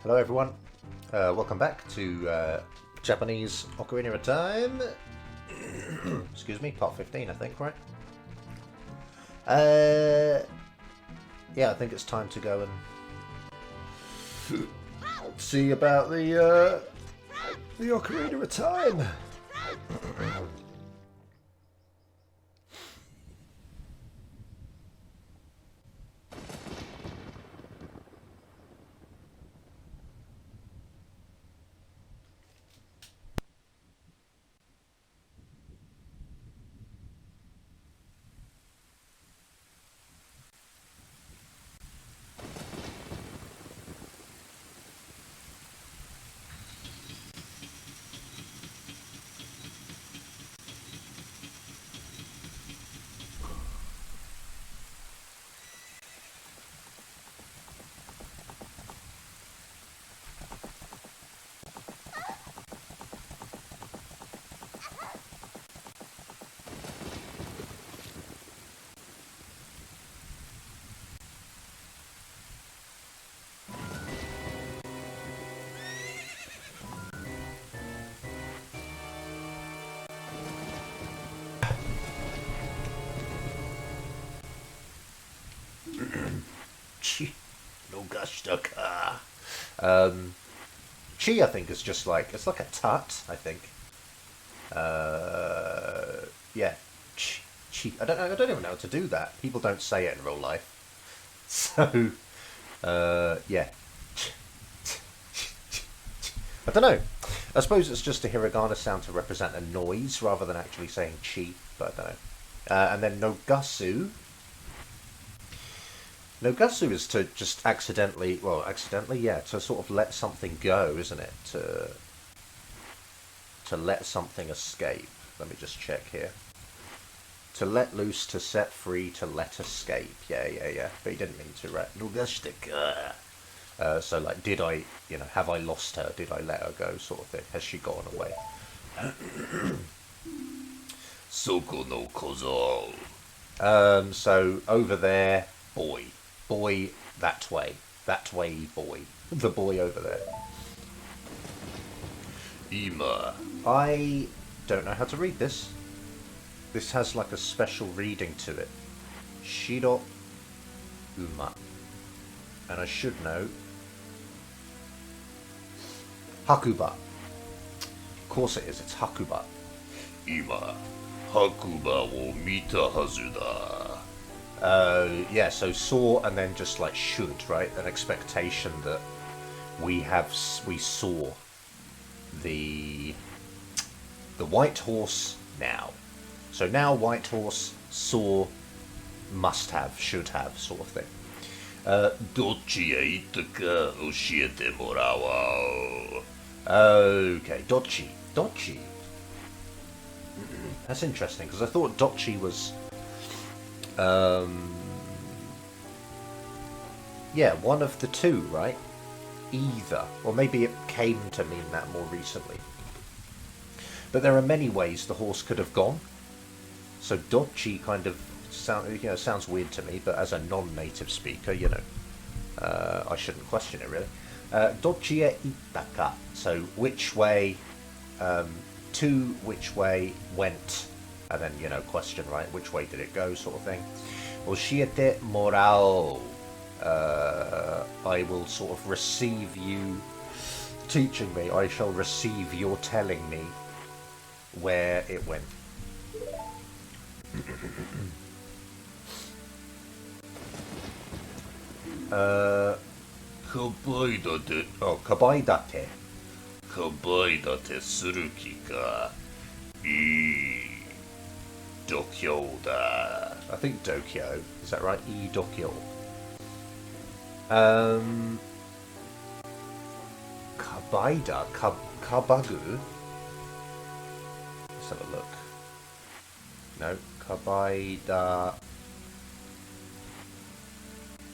Hello everyone, welcome back to Japanese Ocarina of Time. Excuse me, part 15 I think, right? Yeah, I think it's time to go and see about the Ocarina of Time. Nogashitaka. Chi, I think, is just like, it's like a tut, I think. Yeah. Chi. I don't even know how to do that. People don't say it in real life. So, yeah. I don't know. I suppose it's just a hiragana sound to represent a noise rather than actually saying chi, but I don't know. And then Nogutsu. Nogutsu is to just accidentally, yeah, to sort of let something go, isn't it? To let something escape. Let me just check here. To let loose, to set free, to let escape. Yeah. But he didn't mean to, right? Nogashitaka. So like, did I, have I lost her? Did I let her go, sort of thing? Has she gone away? Soko no kozo. So over there, boy. Boy, that way, boy. The boy over there. Ima. I don't know how to read this. This has like a special reading to it. Shiro Uma. And I should know. Hakuba. Of course it is, it's Hakuba. Ima. Hakuba wo mita hazu da. Yeah, so saw and then just like should, right? An expectation that we saw the white horse now. So now white horse, saw, must have, should have, sort of thing. Dochi e itta ka oshiete morao. Okay, Dochi. That's interesting because I thought Dochi was. Yeah, one of the two, right? Either. Or maybe it came to mean that more recently. But there are many ways the horse could have gone. So Dochi kind of sounds weird to me, but as a non-native speaker, I shouldn't question it really. Dochi e ittaka. So which way, to which way went. And then, question, right? Which way did it go, sort of thing. Oshiete morao. I will sort of receive you teaching me. I shall receive your telling me where it went. Kabaidate. Oh, kabaidate. Kabaidate suruki ka. Dokyo da. I think Dokyo. Is that right? Dokyo. Kabaida. Kabagu. Let's have a look. No. Kabaida.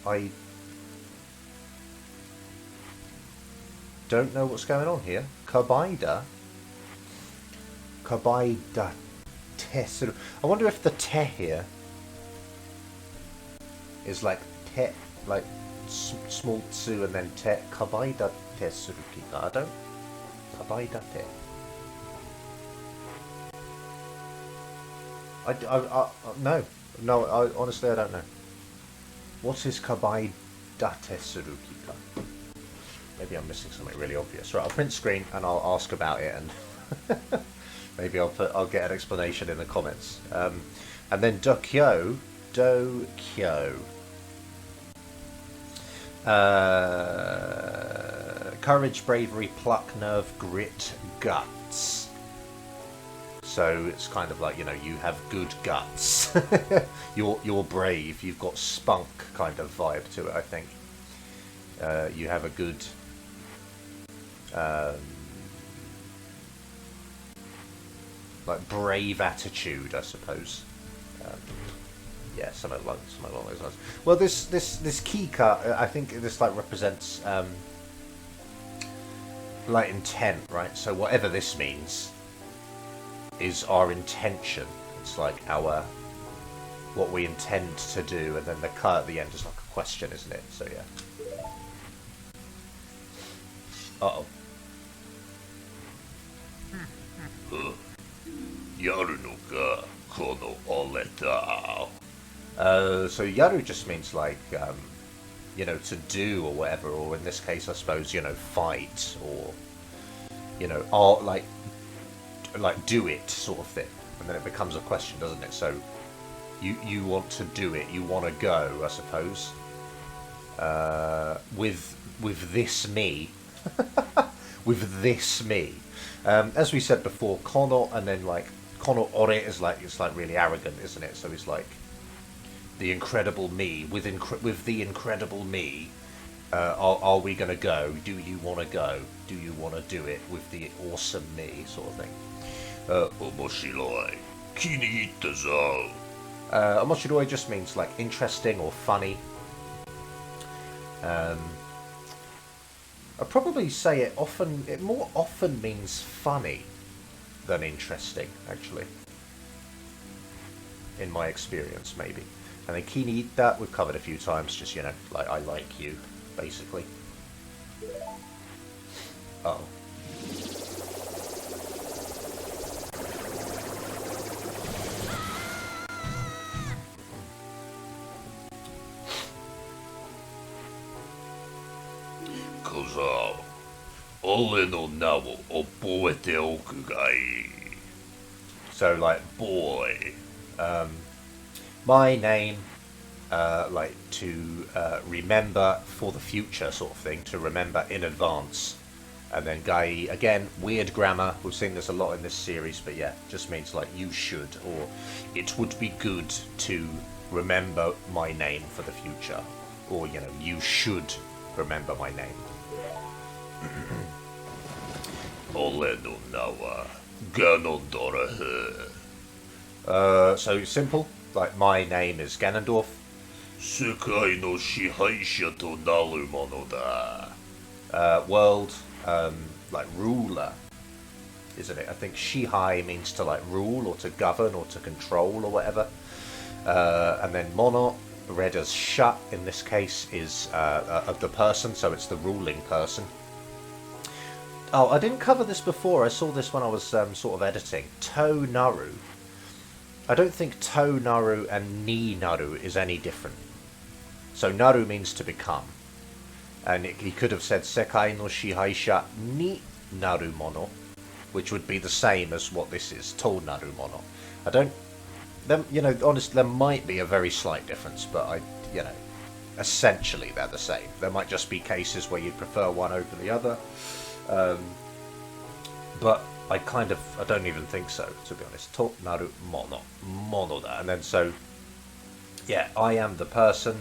I don't know what's going on here. Kabaida. Kabaida. Sort of, I wonder if the te here is like te, like small tsu and then te, kabaidate suruki ga, I don't. Kabaidate. No, honestly I don't know. What is kabaidate suruki ga? Maybe I'm missing something really obvious. Right, I'll print screen and I'll ask about it, and maybe I'll get an explanation in the comments. And then dokyo. Courage, bravery, pluck, nerve, grit, guts. So it's kind of like, you know, you have good guts. You're brave. You've got spunk kind of vibe to it, I think. You have a good like brave attitude, I suppose. Yeah, something along those lines. Well, this key cut, I think this like represents like intent, right? So whatever this means is our intention. It's like what we intend to do, and then the cut at the end is like a question, isn't it? So yeah. Uh-oh. Yaru no ka kono oreta. So yaru just means like, you know, to do or whatever, or in this case, I suppose, you know, fight or, you know, like do it sort of thing, and then it becomes a question, doesn't it? So you want to do it, you want to go, I suppose, with this me, with this me. As we said before, kono, and then like kono ore is like, it's like really arrogant, isn't it? So it's like the incredible me, with the incredible me, are we going to go? Do you want to go? Do you want to do it with the awesome me, sort of thing? Omoshiroi. Kiniitta zo. Omoshiroi just means like interesting or funny. I'd probably say it more often means funny than interesting, actually. In my experience, maybe. And then kiniitta, we've covered a few times, just, you know, like, I like you, basically. Uh-oh. Koza. Ore no na wo oboete oku ga ii. So, like, boy. My name, like, to remember for the future, sort of thing, to remember in advance. And then gai, again, weird grammar, we've seen this a lot in this series, but yeah, just means like you should, or it would be good to remember my name for the future. Or, you know, you should remember my name. Ore no na wa Ganondorf. So simple, like my name is Ganondorf. Sekai no shihaisha to naru mono da. World, like ruler, isn't it? I think Shihai means to like rule or to govern or to control or whatever. And then mono, read as sha in this case, is of the person, so it's the ruling person. Oh, I didn't cover this before. I saw this when I was sort of editing. To naru. I don't think to naru and ni naru is any different. So naru means to become. And he could have said sekai no shihaisha ni naru mono, which would be the same as what this is, to naru mono. I don't, you know, honestly, there might be a very slight difference, but you know, essentially they're the same. There might just be cases where you'd prefer one over the other, but I don't even think so, to be honest. To naru mono da, and then so, yeah, I am the person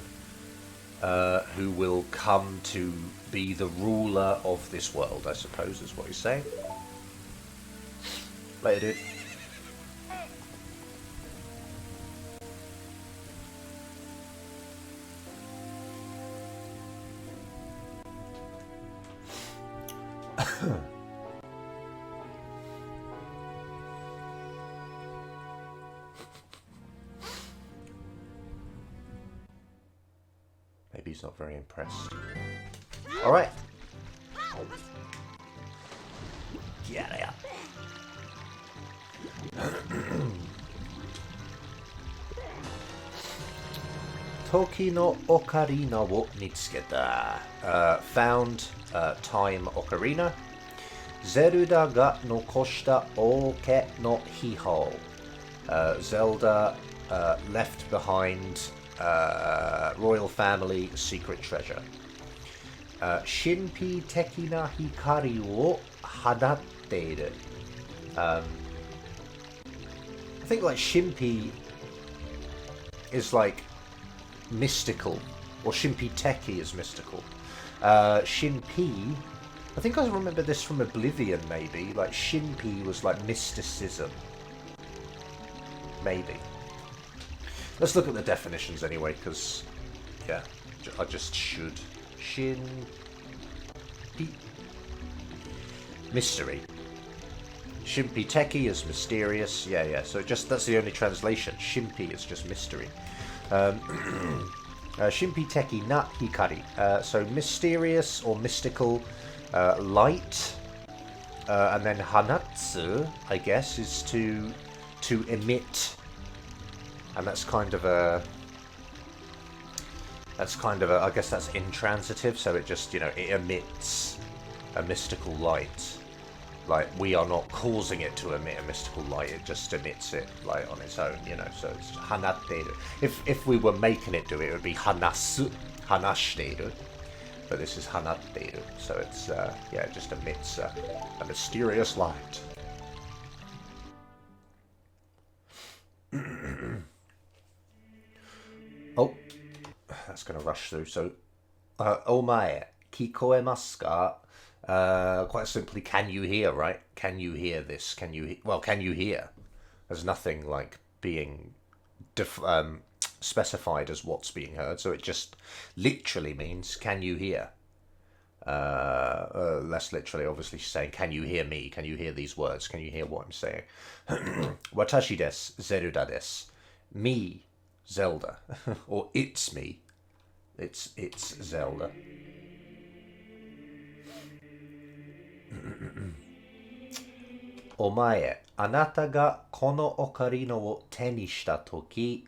who will come to be the ruler of this world, I suppose, is what he's saying. Later, dude. Maybe He's not very impressed. Alright. Get out. Toki no Ocarina wo mitsuketa. Found time Ocarina. Zelda ga nokoshita oke no hiho. Zelda left behind royal family secret treasure. Shinpi teki na hikari wo hanatteiru. I think like Shinpi is like mystical, or Shinpi teki is mystical. Shinpi, I think I remember this from Oblivion maybe, like Shinpi was like mysticism. Maybe. Let's look at the definitions anyway, because, yeah, I just should. Shinpi. Mystery. Shinpi teki is mysterious. Yeah. So that's the only translation. Shinpi is just mystery. Shinpi teki na hikari. So mysterious or mystical light. And then hanatsu, I guess, is to emit. And that's kind of a, I guess that's intransitive, so it just, it emits a mystical light. Like, we are not causing it to emit a mystical light, it just emits it, like, on its own, so it's hanatteru. If we were making it do it, it would be hanasu, hanashiteiru. But this is hanatteru, so it's, it just emits a mysterious light. Oh, that's going to rush through. So, omae, kikoemasu ka? Quite simply, can you hear, right? Can you hear this? Can you hear? There's nothing like being specified as what's being heard, so it just literally means, can you hear? Less literally, obviously, she's saying, can you hear me? Can you hear these words? Can you hear what I'm saying? Watashi desu, Zelda desu. Me, Zelda. Or it's me. It's Zelda. Omae, anata ga kono ocarina wo te ni shita toki.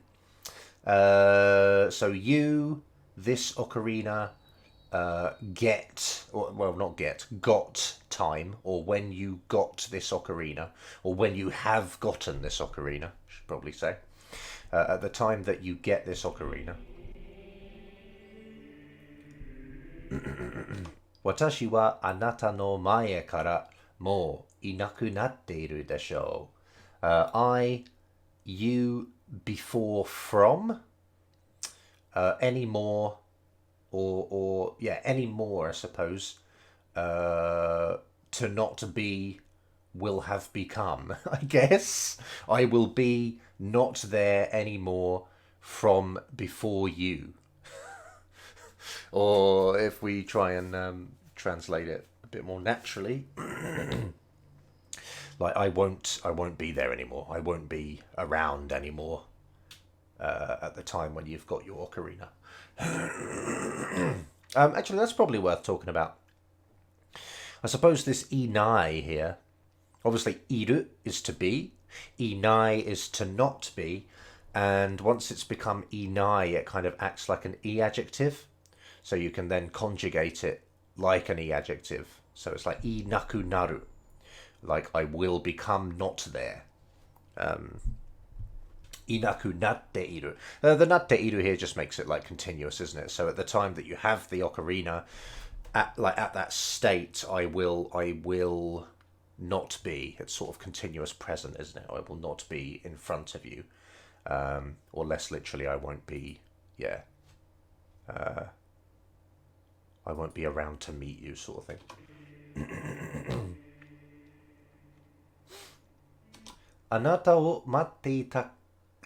So you, this ocarina, got time, or when you got this ocarina, or when you have gotten this ocarina, I should probably say, at the time that you get this ocarina. Watashi wa anata no mae kara mou inaku natteiru deshou. You, before from, any more, or any more, I suppose, to not be, will have become, I guess. I will be not there anymore from before you. Or if we try and translate it a bit more naturally, like I won't be there anymore. I won't be around anymore at the time when you've got your ocarina. Actually, that's probably worth talking about. I suppose this inai here, obviously iru is to be, inai is to not be, and once it's become inai, it kind of acts like an e-adjective. So you can then conjugate it like an e-adjective. So it's like inaku naru, like I will become not there. Inaku natteiru. The natteiru here just makes it like continuous, isn't it? So at the time that you have the ocarina, at that state, I will not be. It's sort of continuous present, isn't it? I will not be in front of you, or less literally, I won't be. Yeah. I won't be around to meet you, sort of thing. Anata wo matte ita...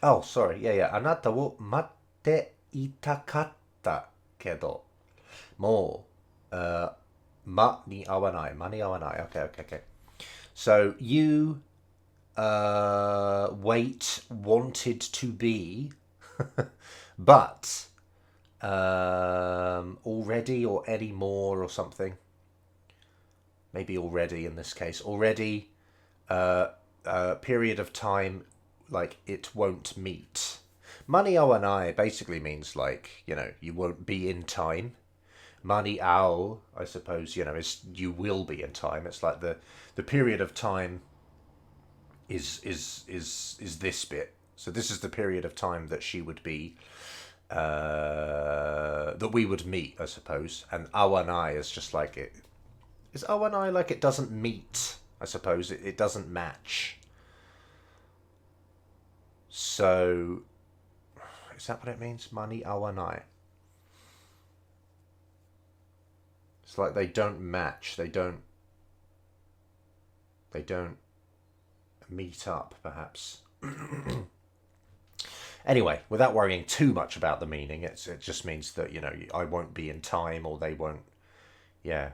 Oh, sorry. Yeah. Anata wo matte itakatta kedo. Mo ma ni awanai. Ma ni awanai. Okay. So you wanted to be, but Already or any more or something. Maybe already in this case. Already, period of time, like it won't meet. Mani ao anai basically means like, you won't be in time. Mani ao, I suppose, is you will be in time. It's like the period of time is this bit. So this is the period of time that she would be, that we would meet, I suppose. And awanai is just like it. Is awanai like it doesn't meet? I suppose it doesn't match. So, is that what it means? Mani awanai. It's like they don't match. They don't meet up, perhaps. Anyway, without worrying too much about the meaning, it just means that, I won't be in time, or they won't. Yeah.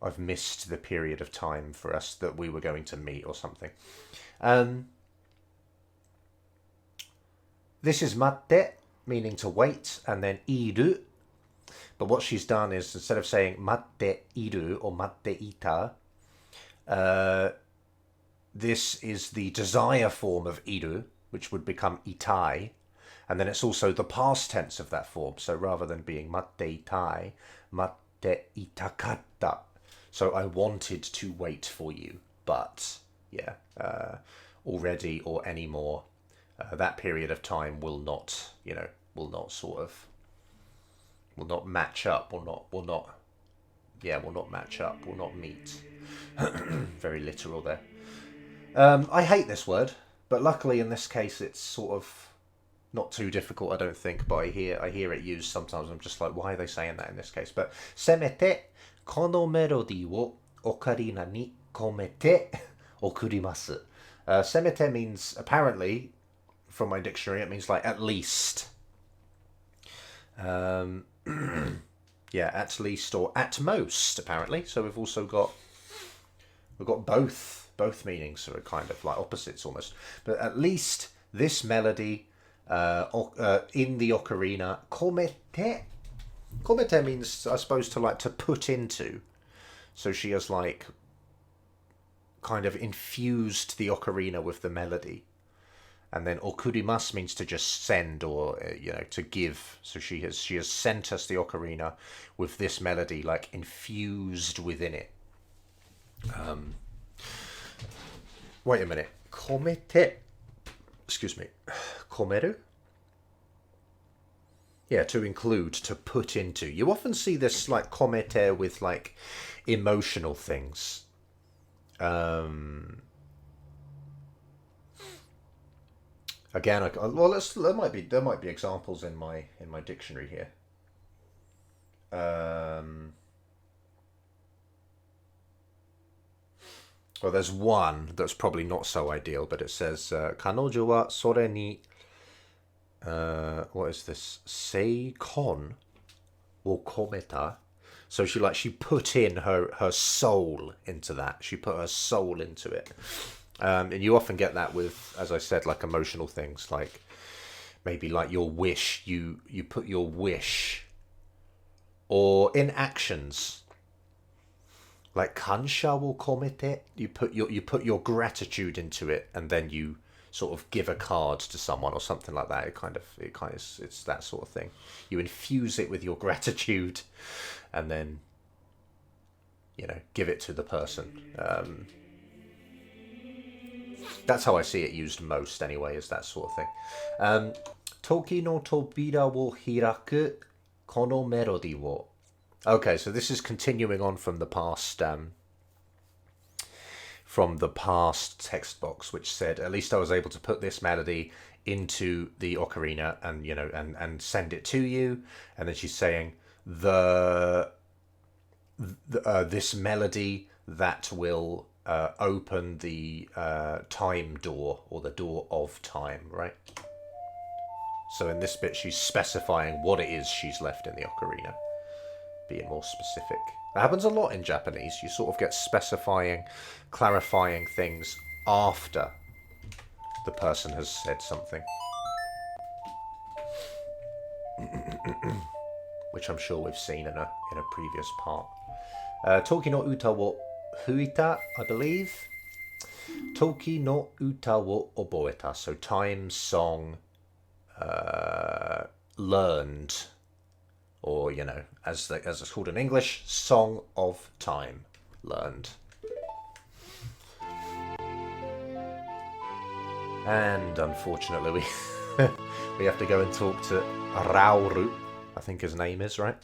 I've missed the period of time for us that we were going to meet or something. This is matte, meaning to wait, and then iru. But what she's done is, instead of saying matte iru or matte ita, this is the desire form of iru, which would become itai. And then it's also the past tense of that form. So rather than being matte itai, matte itakatta. So I wanted to wait for you, but yeah, already or anymore, that period of time will not match up, will not match up, will not meet. Very literal there. I hate this word, but luckily in this case it's sort of not too difficult, I don't think, but I hear it used sometimes. I'm just like, why are they saying that in this case? But semete kono melody wo ocarina ni komete okurimasu. Semete means, apparently, from my dictionary, it means like at least. Yeah, at least or at most, apparently. So we've also got both meanings, sort of kind of like opposites almost. But at least this melody in the ocarina, komete. Komete means, I suppose, to put into. So she has like kind of infused the ocarina with the melody. And then okurimasu means to just send, or to give. So she has sent us the ocarina with this melody like infused within it. Wait a minute. Komete. Excuse me. Komeru? Yeah, to include, to put into. You often see this like komete with like emotional things. Again, there might be examples in my dictionary here. Well, there's one that's probably not so ideal, but it says kanojo wa sore ni what is this? Seikon wo kometa. So she put in her soul into that. She put her soul into it. And you often get that with, as I said, like emotional things, like maybe like your wish. You put your wish, or in actions, like kansha wo komete. You put your gratitude into it, and then you sort of give a card to someone or something like that. It's that sort of thing. You infuse it with your gratitude, and then give it to the person. That's how I see it used most, anyway, is that sort of thing. Toki no tobira wo hiraku kono melody wo. Okay, so this is continuing on from the past text box, which said, at least I was able to put this melody into the ocarina and and send it to you. And then she's saying this melody that will open the time door, or the door of time, right? So in this bit, she's specifying what it is she's left in the ocarina, being more specific. That happens a lot in Japanese. You sort of get specifying, clarifying things after the person has said something. which I'm sure we've seen in a previous part. Toki no uta wo huita, I believe. Toki no uta wo oboeta, so time, song, learned, or, you know, as it's called in English, song of time, learned. And unfortunately, we have to go and talk to Rauru, I think his name is, right?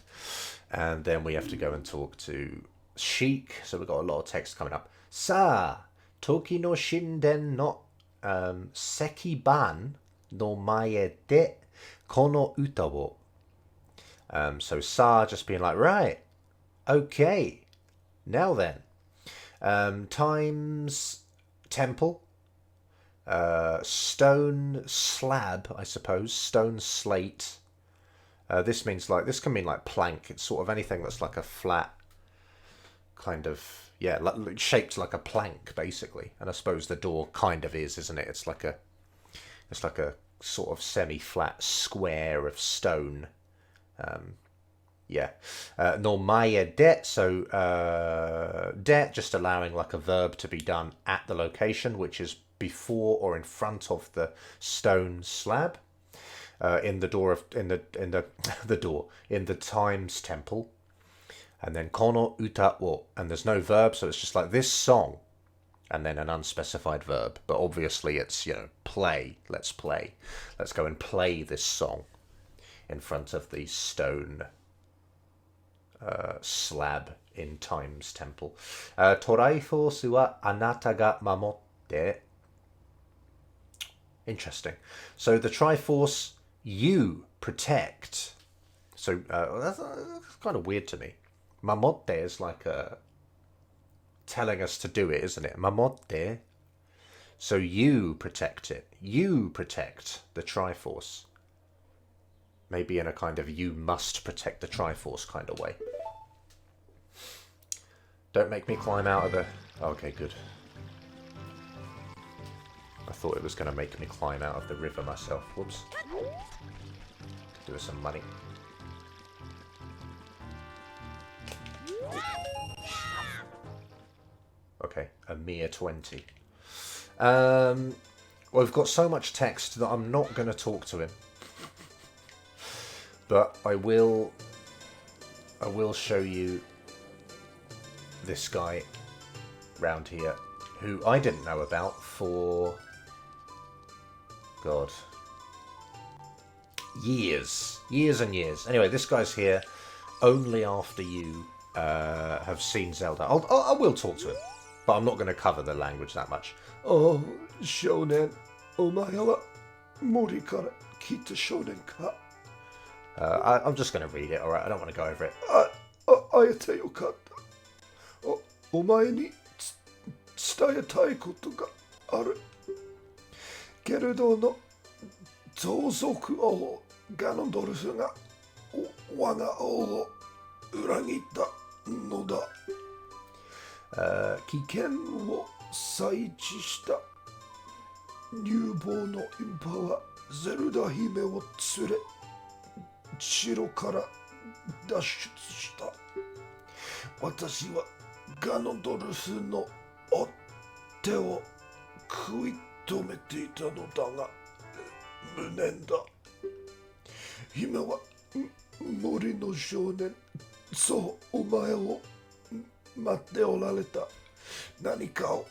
And then we have to go and talk to Sheik. So we've got a lot of text coming up. Sa Toki no shinden no sekiban no mae de kono uta wo. So Sa just being like, right, okay, now then. Times temple. Stone slab, I suppose. Stone slate. This can mean like plank. It's sort of anything that's like a flat kind of, yeah, shaped like a plank basically. And I suppose the door kind of is, isn't it? It's like a sort of semi-flat square of stone. Yeah. No maya det, so det just allowing like a verb to be done at the location, which is before or in front of the stone slab. In the times temple, and then kono uta wo, and there's no verb, so it's just like this song, and then an unspecified verb. But obviously, it's, you know, play. Let's play. Let's go and play this song in front of the stone slab in times temple. Toraifosu wa anata ga mamotte. Interesting. So the Triforce, you protect. So that's kind of weird to me. Mamotte is like telling us to do it, isn't it? Mamotte. So you protect it. You protect the Triforce. Maybe in a kind of you must protect the Triforce kind of way. Don't make me climb out of the... Okay, good. I thought it was going to make me climb out of the river myself. Whoops. Do with some money. Okay, a mere 20. Well, we've got so much text that I'm not going to talk to him. But I will show you this guy round here who I didn't know about for... God. Years and years. Anyway, this guy's here only after you have seen Zelda. I will talk to him, but I'm not going to cover the language that much. Oh, Shonen, omae wa mori kara kita shonen ka? I'm just going to read it, alright? I don't want to go over it. Aete yokatta. Omae ni tsudaetai koto ga aru. Keredo no zouzoku o Ganondorf ga waga o wo uragita no da. Kiken wo saichi shita nyūbou no impa wa Zelda hime wo tsure shiro kara dashutsu shita. Watashi wa Ganondorf no otte wo kuitomete ita no da ga munen da. Hime wa mori no shounen, so omae wo matte orareta. Nanika o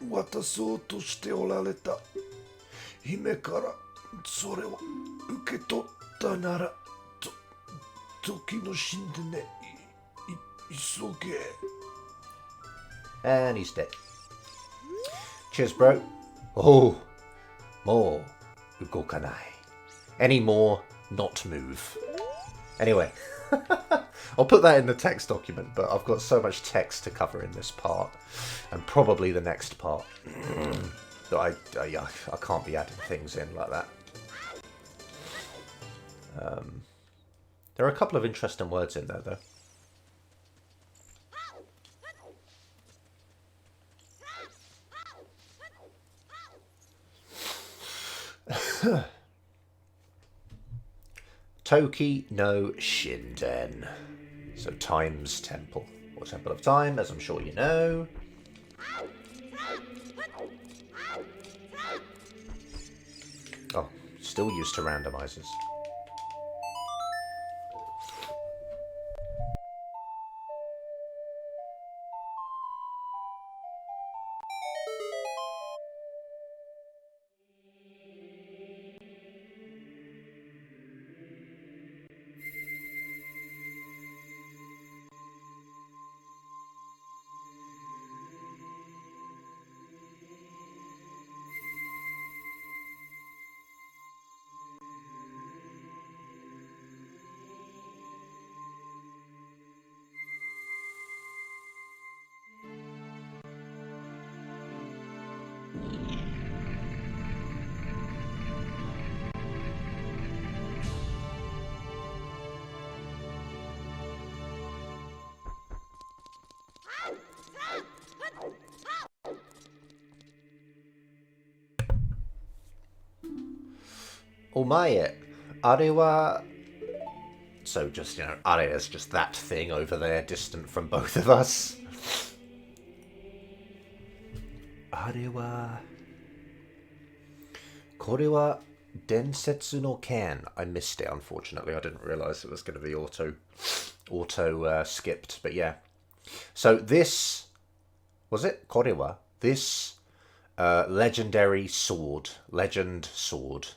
watasou to shite orareta. Hime kara sore wo uketotta nara toki no shinden ne isoge. And he's dead. Cheers, bro. Oh, more ugokanai. Any more, not move. Anyway, I'll put that in the text document, but I've got so much text to cover in this part, and probably the next part, that I can't be adding things in like that. There are a couple of interesting words in there, though. Toki no Shinden. So Time's Temple, or Temple of Time, as I'm sure you know. Oh, still used to randomizers. Omae, arewa... So just, you know, are is just that thing over there, distant from both of us. Arewa... Korewa densetsu no ken. I missed it, unfortunately. I didn't realise it was going to be auto skipped, but yeah. So this... Was it? Korewa? This legendary sword, legend sword...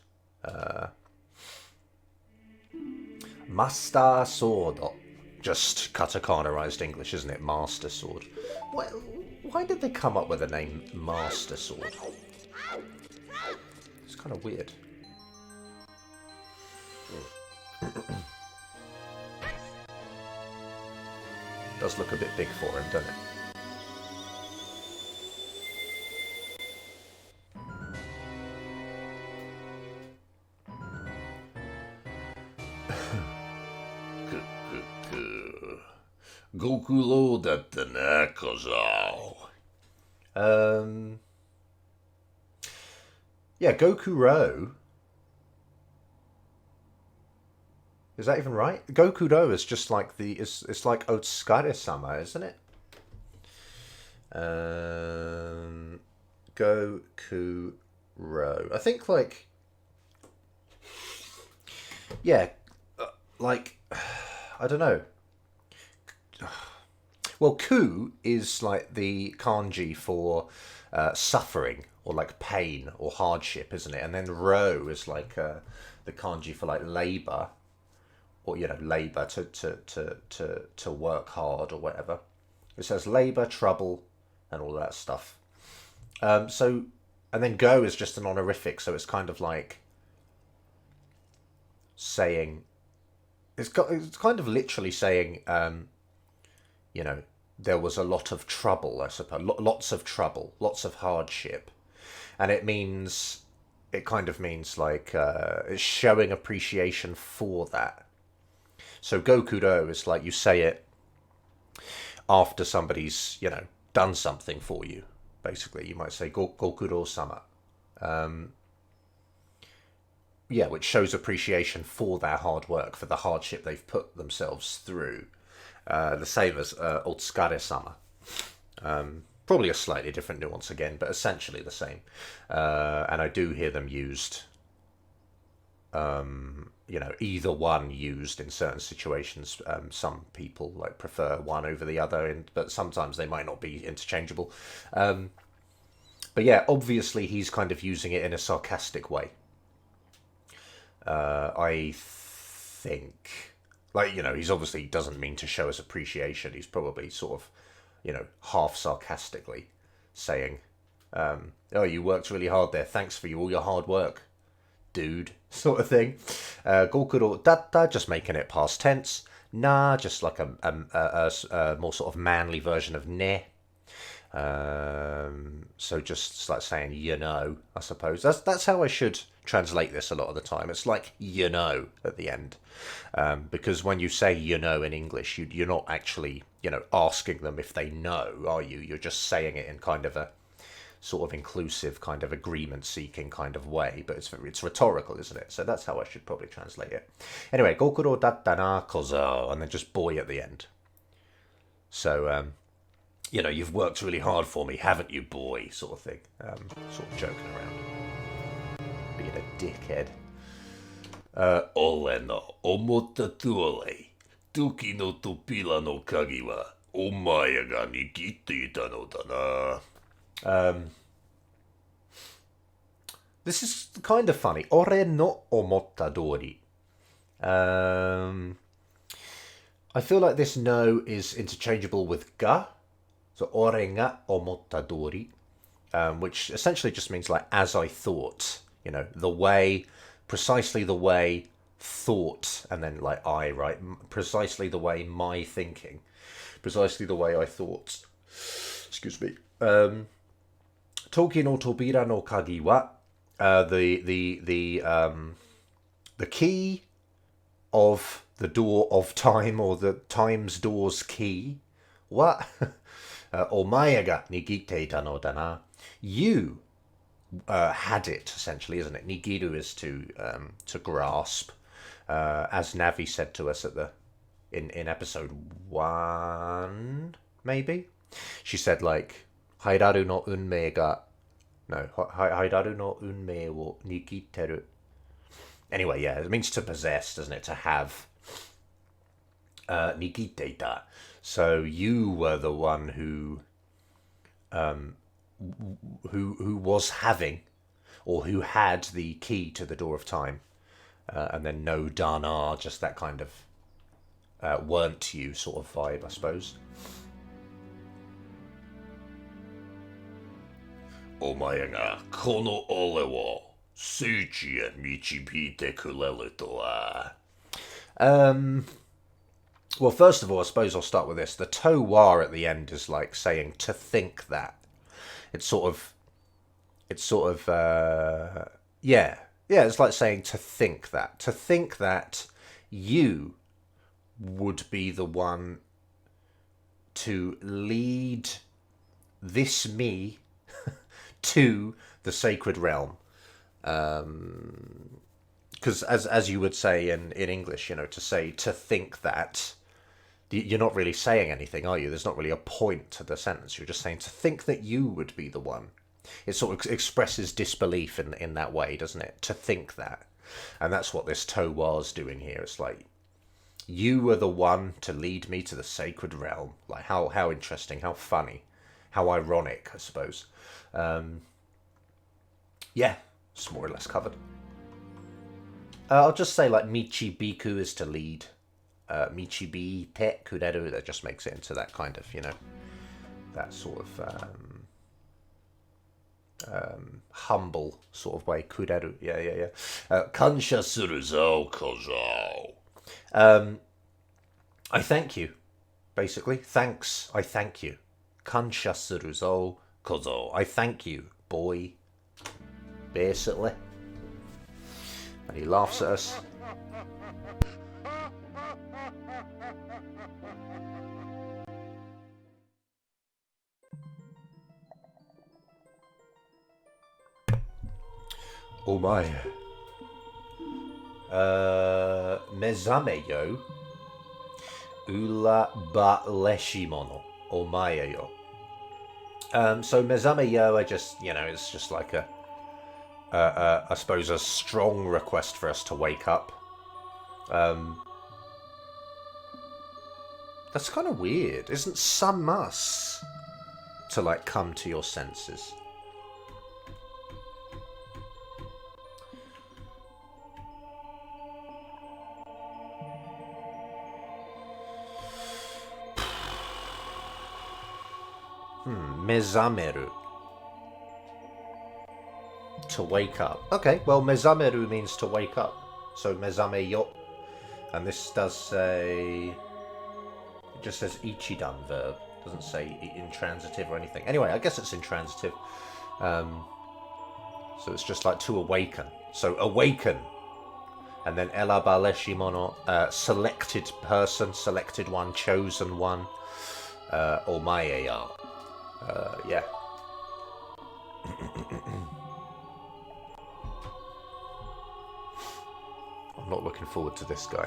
Master Sword. Oh, just katakanaized English, isn't it? Master Sword. Why did they come up with the name Master Sword? It's kind of weird. Does look a bit big for him, doesn't it? Goku datta na, Kozao. Yeah, Goku-ro. Is that even right? Goku-ro is just like it's like Otsukare-sama, isn't it? Goku-ro. I think like... Yeah, like... I don't know. Well, ku is like the kanji for suffering or like pain or hardship, isn't it? And then ro is like the kanji for like labor, or you know, labor to work hard or whatever. It says labor, trouble, and all that stuff. So, and then go is just an honorific, so it's kind of like saying. It's kind of literally saying. You know, there was a lot of trouble, I suppose. Lots of trouble, lots of hardship. And it kind of means like, it's showing appreciation for that. So Goku-ro is like you say it after somebody's, you know, done something for you, basically. You might say Gokuro-sama. Yeah, which shows appreciation for their hard work, for the hardship they've put themselves through. The same as Otsukare-sama. Probably a slightly different nuance again, but essentially the same. And I do hear them used, you know, either one used in certain situations. Some people like prefer one over the other, but sometimes they might not be interchangeable. But yeah, obviously he's kind of using it in a sarcastic way. I think... Like, you know, he's obviously doesn't mean to show us appreciation. He's probably sort of, you know, half sarcastically saying, oh, you worked really hard there. Thanks for all your hard work, dude, sort of thing. Gokuro datta, just making it past tense. Na, just like a more sort of manly version of ne. So just like saying, you know, I suppose. That's how I should translate this a lot of the time. It's like, you know, at the end. Because when you say, you know, in English, you're not actually, you know, asking them if they know, are you? You're just saying it in kind of a sort of inclusive kind of agreement-seeking kind of way, but it's rhetorical, isn't it? So that's how I should probably translate it. Anyway, gokuro datta na kozo, and then just boy at the end. So, you know, you've worked really hard for me, haven't you, boy? Sort of thing. Sort of joking around. Being a dickhead. Ole no omotta tuole. Tuki no topira no kagi wa omae ga nigitte ita no da na. This is kind of funny. Ore no omotta dori. I feel like this no is interchangeable with ga. So ore ga omotta dori. Which essentially just means like as I thought. You know, the way, precisely the way thought, and then like I, right? Precisely the way my thinking. Precisely the way I thought. Excuse me. Toki no tobira no kagi wa the key of the door of time, or the time's door's key. What? Omae ga nigitte ita no da na. You had it, essentially, isn't it? Nigiru is to grasp, as Navi said to us at in episode 1, maybe. She said like hairaru no unmei ga hairaru no unmei wo nigitteru. Anyway, yeah, it means to possess, doesn't it? To have. Nigitte. So you were the one who was having, or who had the key to the door of time, and then no dana, just that kind of weren't you sort of vibe, I suppose. Omae ga kono ole wo suchi e michibite kureru to wa. Well, first of all, I suppose I'll start with this. The to wa at the end is like saying to think that. It's sort of, yeah, it's like saying to think that you would be the one to lead this me to the sacred realm. Because as you would say in English, you know, to say to think that, you're not really saying anything, are you? There's not really a point to the sentence. You're just saying to think that you would be the one. It sort of expresses disbelief in that way, doesn't it? To think that. And that's what this to was doing here. It's like, you were the one to lead me to the sacred realm. Like, how interesting, how funny, how ironic, I suppose. Yeah, it's more or less covered. I'll just say, like, Michibiku is to lead. Michibite kureru, that just makes it into that kind of, you know, that sort of humble sort of way. Kureru, yeah. Kansha suru zo kozo. I thank you, basically. Thanks, I thank you. Kansha suru zo kozo. I thank you, boy. Basically. And he laughs at us. Omae. Mezame yo. Ula ba leshimono. Omae yo. So mezame yo, I just, you know, it's just like I suppose a strong request for us to wake up. That's kind of weird. Isn't summas to like come to your senses? Mezameru. To wake up. Okay, well, mezameru means to wake up. So mezame yo. And this does say... It just says ichidan verb. Doesn't say intransitive or anything. Anyway, I guess it's intransitive. So it's just like to awaken. So awaken. And then elaba leshimono. Selected person, selected one, chosen one. Omae ya. Yeah. I'm not looking forward to this guy.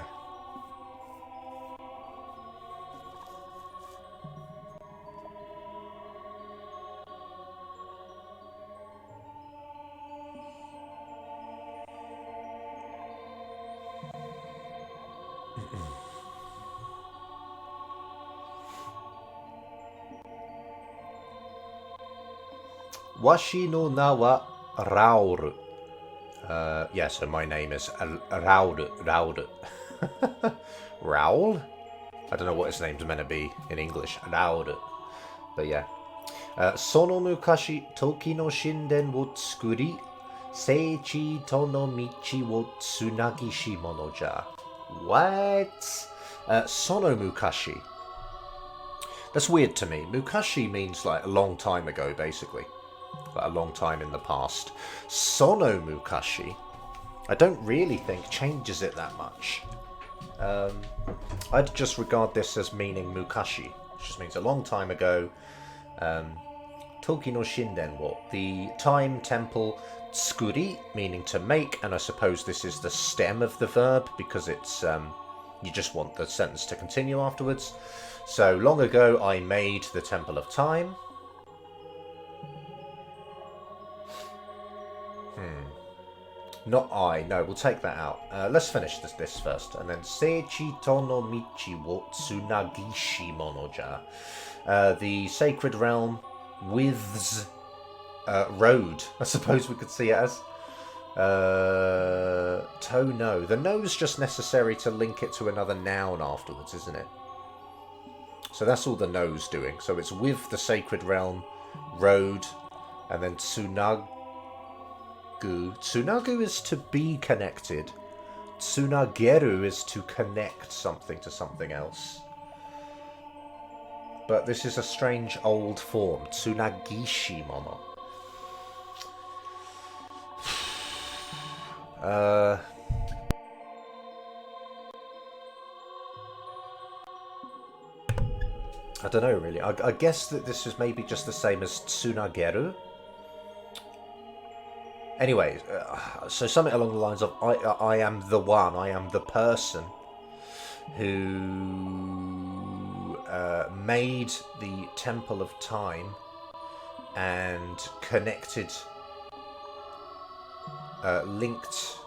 Washi no na wa Raoru. Yeah, so my name is Raoru. Raoul? I don't know what his name's meant to be in English. Raoru. But yeah. Sono mukashi toki no shinden wo tsukuri, seichi to no michi wo tsunagi shimono ja. What? Sono mukashi. That's weird to me. Mukashi means like a long time ago, basically. Like a long time in the past. Sono mukashi, I don't really think changes it that much. I'd just regard this as meaning mukashi, which just means a long time ago. Toki no shinden wo, the time temple. Tsukuri, meaning to make, and I suppose this is the stem of the verb because it's you just want the sentence to continue afterwards. So long ago I made the temple of time. Not I. No, we'll take that out. Let's finish this first, and then Seichi to no michi wo tsunagishi mono ja. The sacred realm with road, I suppose we could see it as. To no. The no is just necessary to link it to another noun afterwards, isn't it? So that's all the no's doing. So it's with the sacred realm, road, and then tsunagu. Tsunagu is to be connected. Tsunageru is to connect something to something else. But this is a strange old form. Tsunagishi mono. I don't know really. I guess that this is maybe just the same as tsunageru. Anyway, so something along the lines of I am the one, I am the person who made the Temple of Time and connected, linked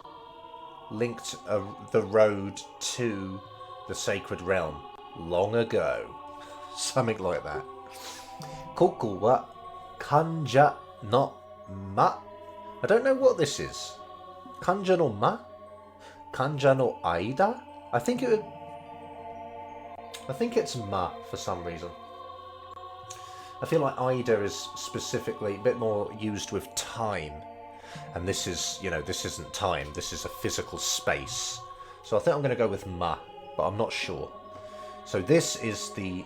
the road to the sacred realm long ago. Something like that. Koko wa kanja no ma. I don't know what this is. Kanja no ma? Kanja no aida? I think it's ma for some reason. I feel like aida is specifically a bit more used with time. And this is, this isn't time. This is a physical space. So I think I'm going to go with ma, but I'm not sure. So this is the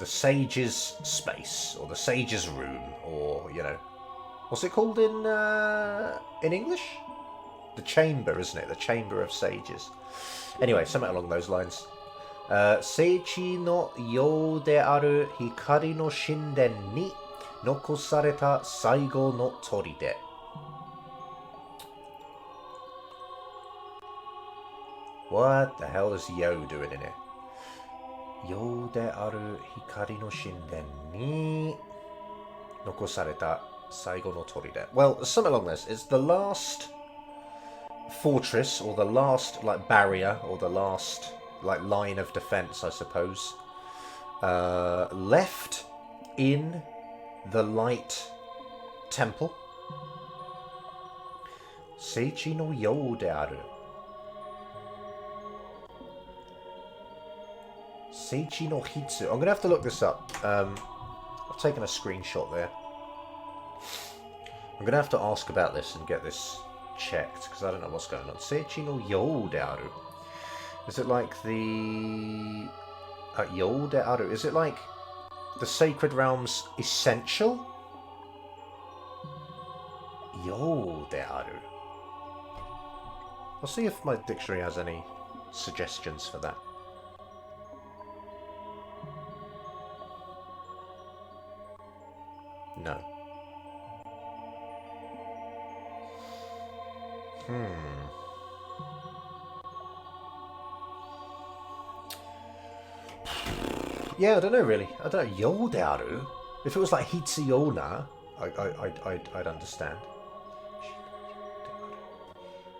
sage's space, or the sage's room, or, what's it called in English? The chamber, isn't it? The chamber of sages. Anyway, something along those lines. Seichi no you de aru hikari no shinden ni nokosareta saigo no toride. What the hell is Yo doing in here? Yo de aru hikari no shinden ni nokosareta saigo no toride. Well, something along this. It's the last fortress, or the last barrier, or the last line of defense, I suppose, left in the light temple. Seichi no yo de aru. Seichi no hitsu. I'm going to have to look this up. I've taken a screenshot there. I'm going to have to ask about this and get this checked, because I don't know what's going on. Seichi no yo de aru. Is it like the... yo de aru? Is it like the sacred realm's essential? Yo de aru. I'll see if my dictionary has any suggestions for that. No. Yeah, I don't know really. I don't know. Yodaru? If it was like Hitsuyona, I'd understand.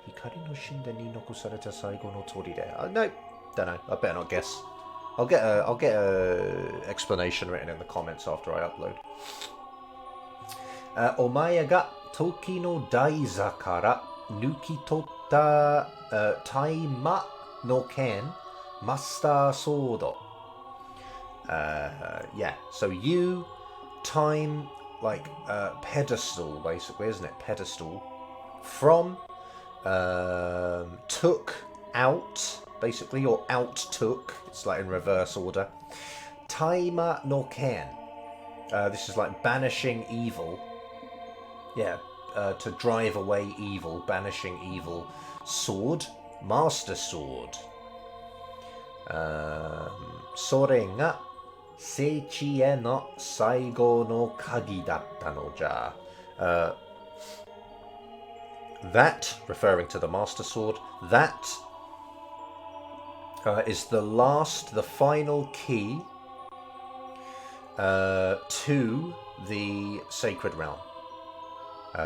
Hikari no shinda ni nokusareta saigo no toride. No, don't know. I better not guess. I'll get a explanation written in the comments after I upload. Omae ga toki no daiza kara nukitotta taima no ken master sword. Yeah, so you, time, like pedestal, basically, isn't it? Pedestal. From, took, out, basically, or out took. It's like in reverse order. Taima no ken. This is like banishing evil. Yeah, to drive away evil, banishing evil. Sword, master sword. Sore ga seichi e no saigo no kagi datta no ja. That, referring to the master sword, that is the final key to the sacred realm.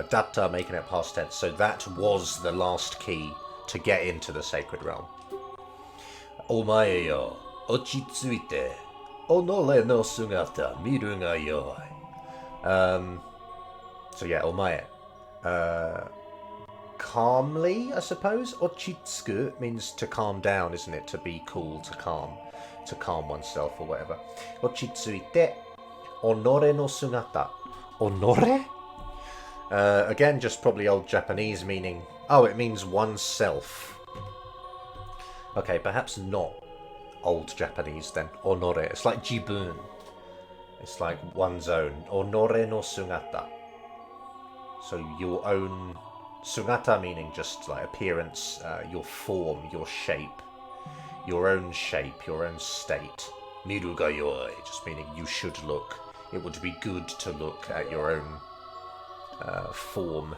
Datta making it past tense, so that was the last key to get into the sacred realm. Omae yo, ochitsuite, onore no sugata miru ga yoi. So yeah, omae. Calmly, I suppose. Ochitsuku means to calm down, isn't it? To be cool, to calm oneself or whatever. Ochitsuite, onore no sugata. Onore? Again, just probably old Japanese meaning, oh, it means oneself. Okay, perhaps not old Japanese then. Onore. It's like jibun. It's like one's own. Onore no sugata. So your own. Sugata meaning just like appearance, your form, your shape. Your own shape, your own state. Miru ga yoi, just meaning you should look. It would be good to look at your own form.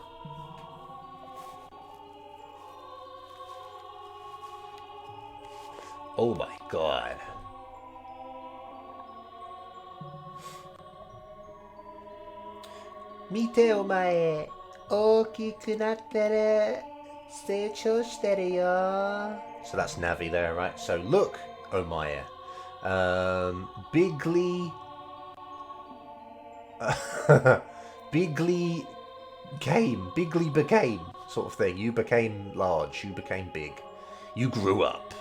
Oh my god. Mite omae, okiku natteru, seichou shiteru yo. So that's Navi there, right? So look, omae. Bigly bigly became, sort of thing. You became large, you became big. You grew up.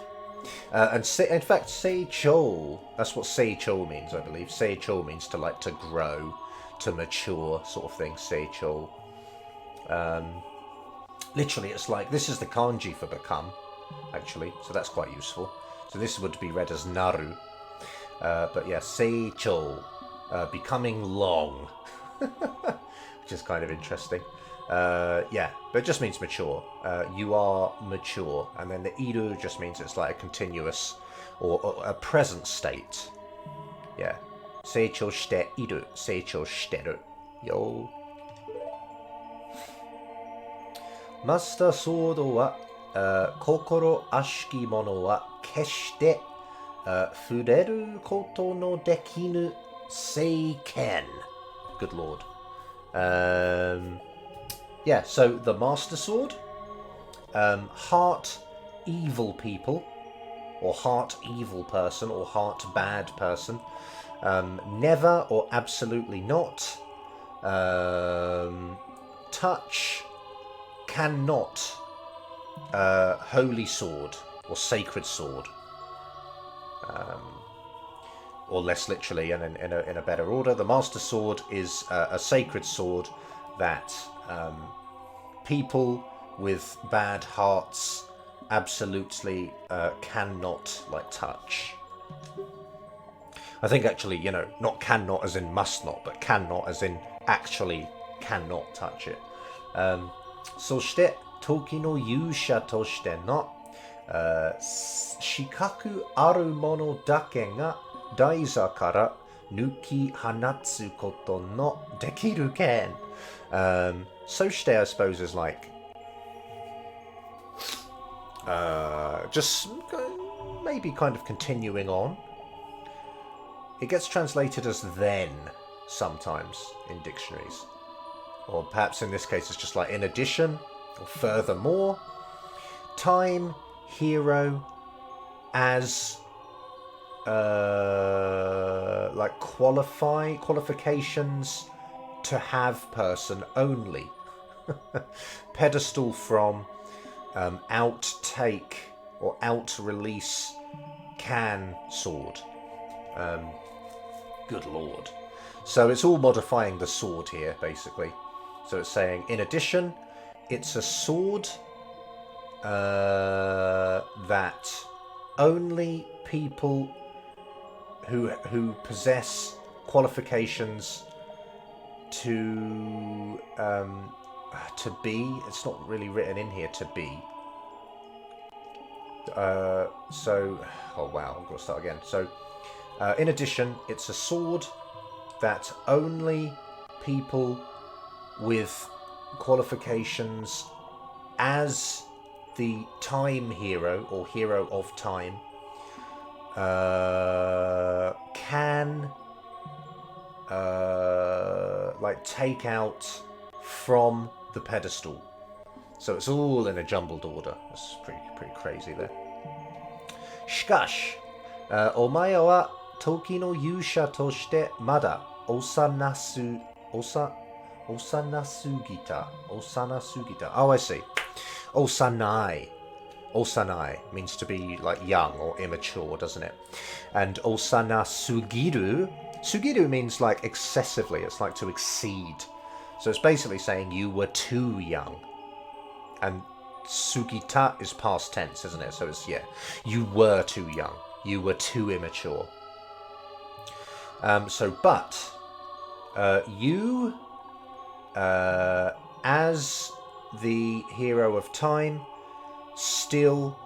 And in fact, seichou, that's what seichou means, I believe. Seichou means to like to grow, to mature, sort of thing. Seichou. Literally, it's like, this is the kanji for become, actually, so that's quite useful. So this would be read as naru. But yeah, seichou, becoming long, which is kind of interesting. Yeah, but it just means mature. You are mature, and then the iru just means it's like a continuous or a present state. Yeah, seichou shite iru, seichou shiteru yo. Master sword wa kokoro ashiki mono wa keshite fureru koto no dekinu seiken. Good lord. Yeah, so the Master Sword, heart evil people, or heart evil person, or heart bad person, never or absolutely not, touch, cannot, holy sword, or sacred sword, or less literally, and in a better order, the Master Sword is a sacred sword that people with bad hearts absolutely cannot like touch. I think actually, you know, not cannot as in must not, but cannot as in actually cannot touch it. そして時の勇者としての資格あるものだけが台座から抜き放つことのできる剣。So shite, I suppose, is like just maybe kind of continuing on. It gets translated as then sometimes in dictionaries. Or perhaps in this case it's just like in addition or furthermore. Time, hero, as like qualifications to have person only. Pedestal from outtake or out release can sword. Good lord. So it's all modifying the sword here, basically. So it's saying, in addition, it's a sword that only people who possess qualifications to be. It's not really written in here, to be. Oh wow, I've got to start again. So, in addition, it's a sword that only people with qualifications as the time hero or hero of time can like take out from the pedestal. So it's all in a jumbled order. That's pretty crazy there. Shikash, omae wa toki no yusha toshite mada osanasugita. Oh, I see. Osanai. Osanai means to be like young or immature, doesn't it? And osanasugiru. Sugiru means like excessively. It's like to exceed. So it's basically saying you were too young. And sugita is past tense, isn't it? So it's, yeah, you were too young. You were too immature. You, as the hero of time, still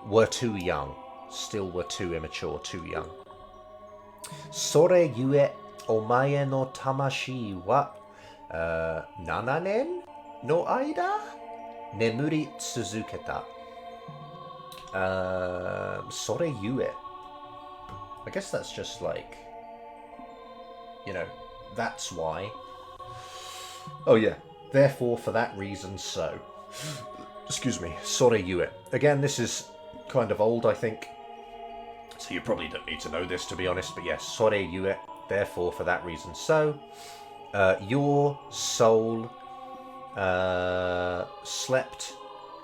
were too young. Still were too immature, too young. Sore yue omae no tamashi wa 7 年 no aida nemuri tsuzuketa. Sore yue. I guess that's just like, you know, that's why. Oh yeah, therefore for that reason so. Excuse me, sore yue. Again, this is kind of old, I think. So you probably don't need to know this, to be honest, but yes, sore yue, therefore for that reason so. Your soul slept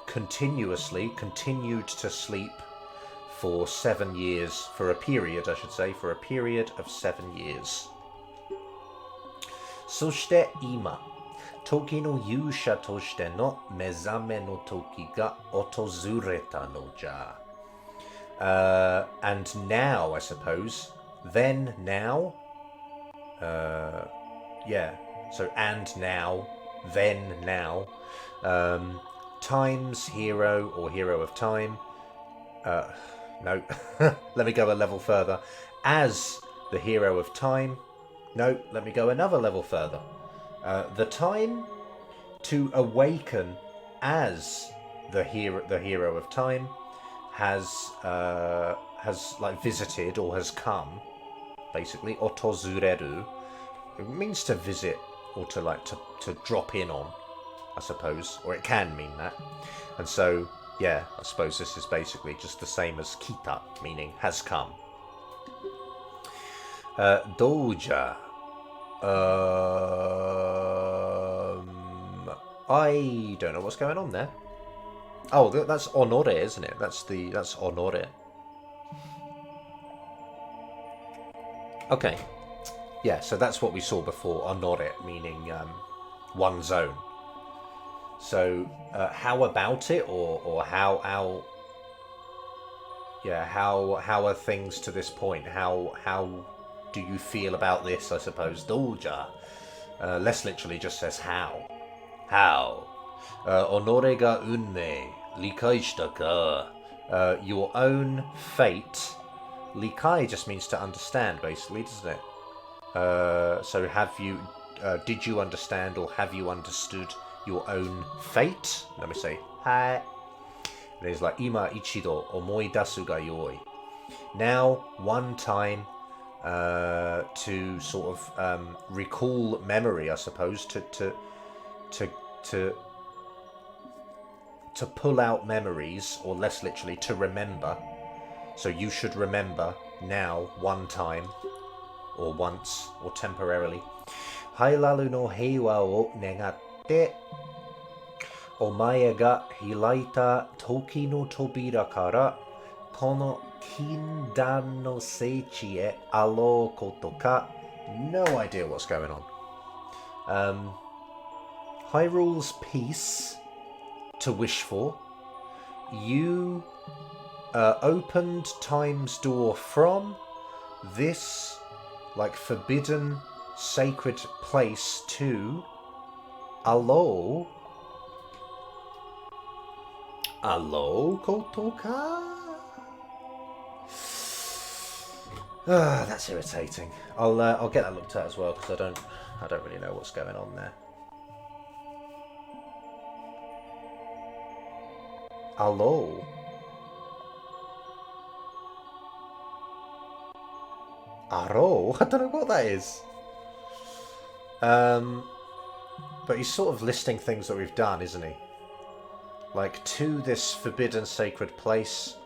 continuously, continued to sleep for 7 years, for a period, I should say, for a period of 7 years. そして今、時の勇者としての目覚めの時が訪れたのじゃ。And now, I suppose, then, now, yeah, so and now, then, now, time's hero or hero of time, no, let me go a level further, as the hero of time, no, let me go another level further, the time to awaken as the hero of time has like visited or has come, basically. Otozureru, it means to visit or to like to drop in on, I suppose, or it can mean that. And so, yeah, I suppose this is basically just the same as kita, meaning has come. Doja. I don't know what's going on there. Oh, that's honore, isn't it? That's honore. Okay. Yeah, so that's what we saw before, honore, meaning one's own. So, how about it, or how are things to this point? How do you feel about this, I suppose? Doja. Less literally just says how. How? Honore ga unme, likai shita ka. Your own fate. Likai just means to understand, basically, doesn't it? So did you understand or have you understood your own fate? Let me say, hi. And he's like, Ima ichido omoidasu ga yoi. Now, one time, to sort of recall memory, I suppose, to pull out memories, or less literally, to remember. So you should remember now, one time, or once, or temporarily. Hailalu no heiwa o negatte, omae ga hiraita toki no tobira kara, kono kindan no seichi e alo koto ka. No idea what's going on. Hyrule's peace to wish for. You opened time's door from this, like, forbidden sacred place to alo kotoka. That's irritating. I'll get that looked at as well, because I don't really know what's going on there. Alo. Aro? I don't know what that is. But he's sort of listing things that we've done, isn't he? Like, to this forbidden sacred place,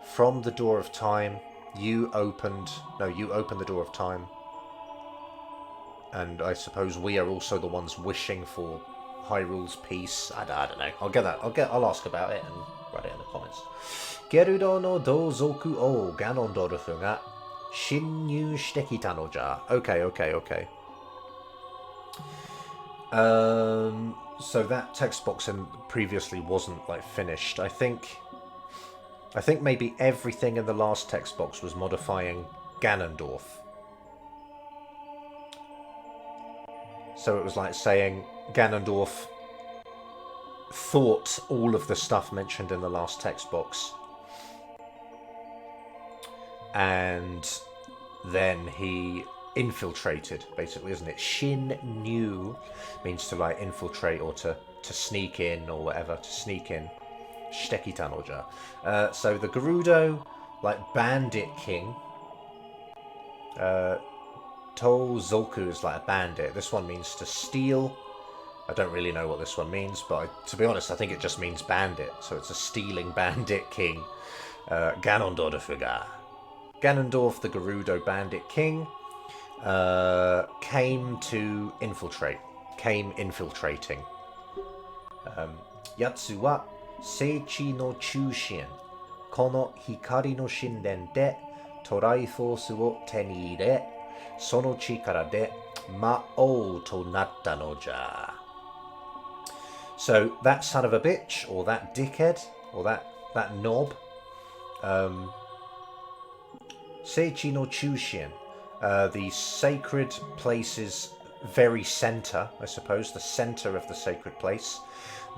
from the door of time, you opened the door of time. And I suppose we are also the ones wishing for Hyrule's peace. I don't know. I'll ask about it and write it in the comments. Gerudo no douzoku o Ganondorfu ga shinnyu shite kita no ja. Okay. So that text box previously wasn't, like, finished. I think maybe everything in the last text box was modifying Ganondorf. So it was like saying Ganondorf thought all of the stuff mentioned in the last text box. And then he infiltrated, basically, isn't it? Shin New means to, like, infiltrate, or to sneak in, or whatever, to sneak in. Shiteki Tanoja. So the Gerudo, like, bandit king. Tozoku is like a bandit. This one means to steal. I don't really know what this one means, but to be honest, I think it just means bandit. So it's a stealing bandit king. Ganondorf ga. Ganondorf, the Gerudo bandit king, came infiltrating. Yatsu wa seichi no chushin, kono hikari no shinden de torai force wo te ni ire, sono chikara de ma'ou to natta no ja. So that son of a bitch, or that dickhead, or that knob, Seichi no Chushin, the sacred place's very center, I suppose, the center of the sacred place.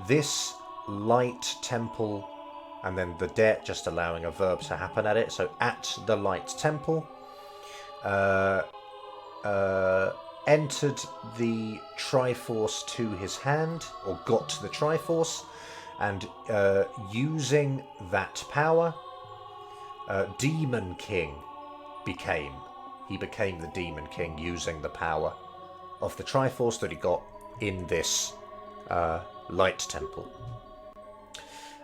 This light temple, and then the de, just allowing a verb to happen at it. So at the light temple, entered the Triforce to his hand, or got the Triforce, and using that power, Demon King became the Demon King, using the power of the Triforce that he got in this light temple.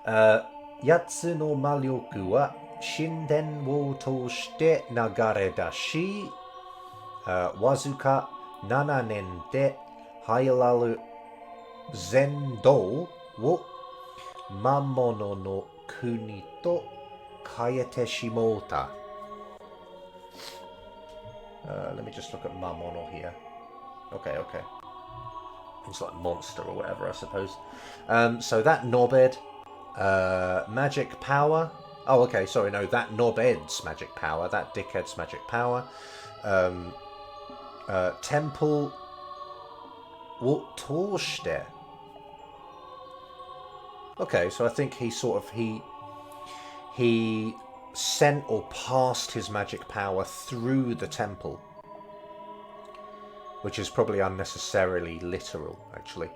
Yatsu no Malyoku wa shinden wo toshite nagare dashi, wazuka 7年でHylalu Zendou wo Mamono no kuni to kaete shimota. Let me just look at Mamono here. Okay. It's like monster or whatever, I suppose. So that knobhead, magic power. Oh, okay, sorry, no, that knobhead's magic power, that dickhead's magic power. Temple wo toshite. Okay, so I think he sent or passed his magic power through the temple, which is probably unnecessarily literal, actually.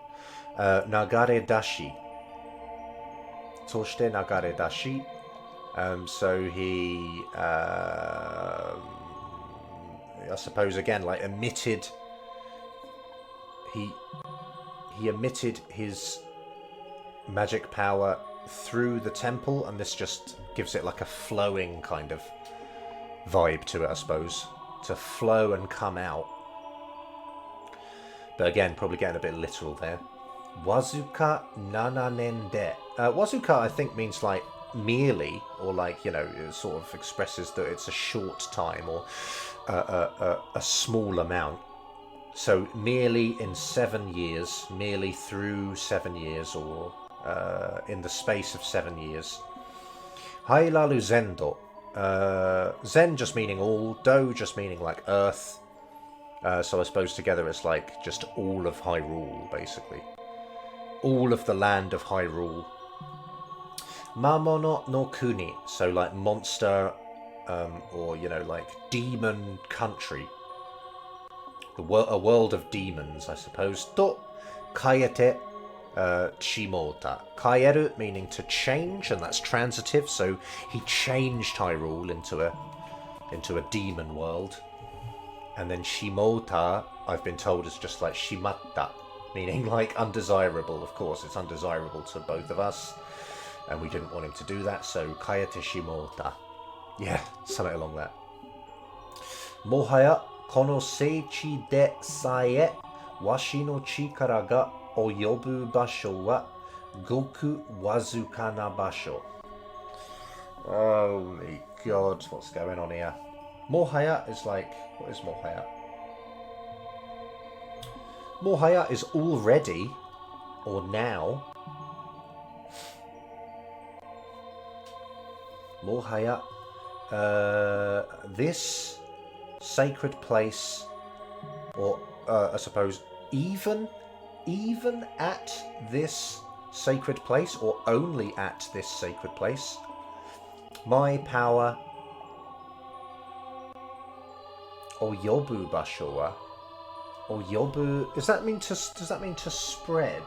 Nagare dashi. toshite nagare dashi. So he, I suppose again, like emitted. He emitted his magic power through the temple, and this just gives it like a flowing kind of vibe to it, I suppose, to flow and come out. But again, probably getting a bit literal there. Wazuka nananen de. Wazuka, I think, means like merely, or like, you know, it sort of expresses that it's a short time or a small amount. So merely in 7 years, merely through 7 years, or in the space of 7 years. Hailalu zendo. Zen just meaning all, do just meaning like earth. So I suppose together it's like just all of Hyrule, basically. All of the land of Hyrule. Mamono no Kuni, so like monster, or, you know, like demon country. A world of demons, I suppose. To kayete chimota. Kaeru meaning to change, and that's transitive, so he changed Hyrule into a demon world. And then shimota, I've been told, is just like shimatta, meaning like undesirable. Of course, it's undesirable to both of us, and we didn't want him to do that, so kayete shimota. Yeah, something along that. Mohaya kono seichi de sae washi no chikara ga oyobu basho wa goku wazuka na basho. Holy God, what's going on here? Mohaya is like, what is Mohaya? Mohaya is already, or now. Mohaya, this sacred place, or I suppose even at this sacred place, or only at this sacred place, my power, oyobu basho wa, oyobu, does that mean to spread,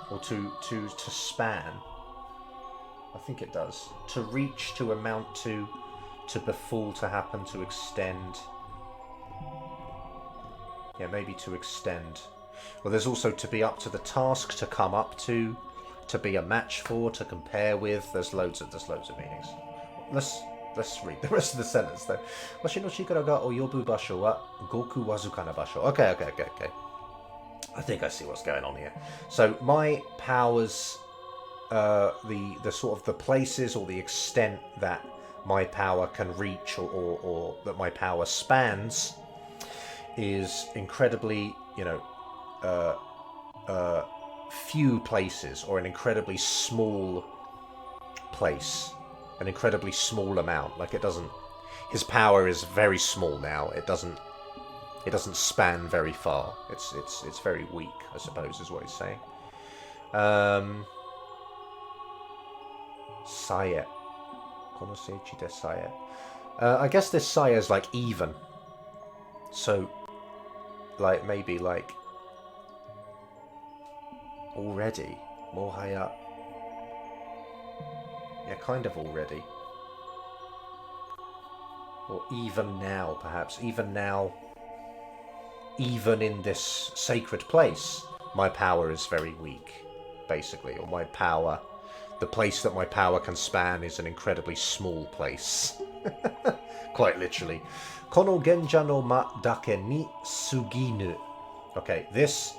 or to span? I think it does. To reach, to amount to befall, to happen, to extend. Yeah, maybe to extend. Well, there's also to be up to the task, to come up to be a match for, to compare with. There's loads of meanings. Let's read the rest of the sentence though. Washi no chikara ga oyobu basho wa goku wazuka na basho. Okay. I think I see what's going on here. So my powers, the sort of the places or the extent that my power can reach, or that my power spans, is incredibly, you know, few places, or an incredibly small place, an incredibly small amount. Like, it doesn't, his power is very small now. It doesn't span very far. It's very weak, I suppose, is what he's saying. Saye. Konoseichi de Saye. I guess this Saye is like even. So, like, maybe like already. Mohaya. Yeah, kind of already. Or even now, perhaps. Even now, even in this sacred place, my power is very weak, basically. Or my power, the place that my power can span is an incredibly small place. Quite literally. Kono genja no ma dake ni suginu. Okay, this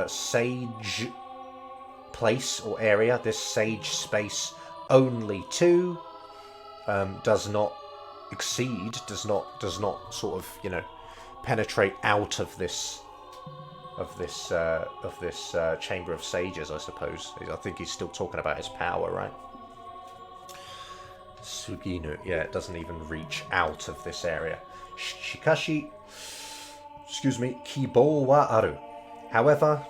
sage place or area, this sage space only too, does not exceed, does not sort of, you know, penetrate out of this chamber of sages, I suppose. I think he's still talking about his power, right? Suginu, yeah, it doesn't even reach out of this area. Shikashi, excuse me, kibo wa aru. However,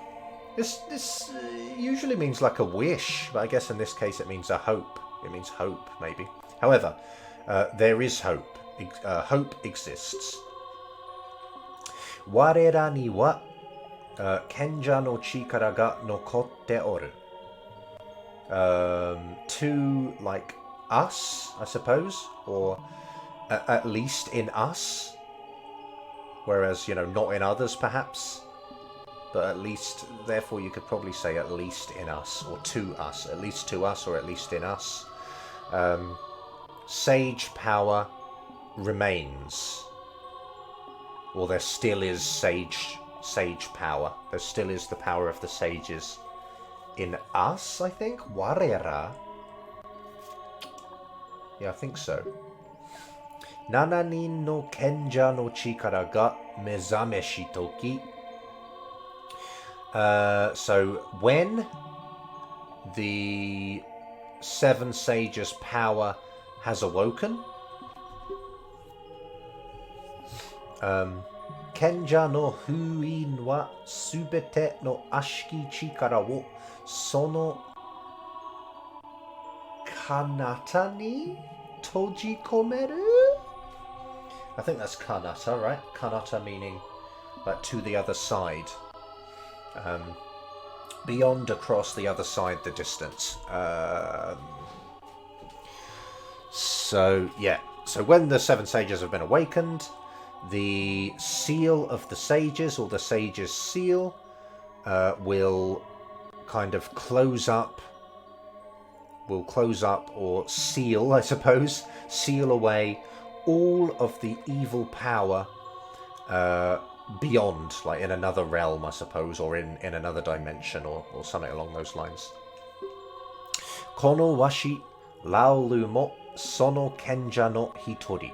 this usually means like a wish, but I guess in this case it means a hope. It means hope, maybe. However, there is hope. Hope exists. Warera ni wa kenja no chikara ga nokotte oru. To, like, us, I suppose, or at least in us, whereas, you know, not in others, perhaps, but at least, therefore you could probably say at least in us, or to us, at least to us, or at least in us. Sage power remains, or there still is sage power. There still is the power of the sages in us, I think. Warera. Yeah, I think so. Nananin no kenja no chikara ga mezameshi toki. So when the 7 sages' power has awoken, Kenja no Fuin wa subete no ashiki chikara wo sono kanata ni tojikomeru? I think that's kanata, right? Kanata meaning like to the other side. Beyond, across, the other side, the distance. So, yeah. So when the 7 sages have been awakened, the seal of the sages, or the sages' seal, will kind of close up, or seal, I suppose, seal away all of the evil power beyond, like in another realm, I suppose, or in another dimension, or something along those lines. Kono washi laulu mo sono kenja no hitori.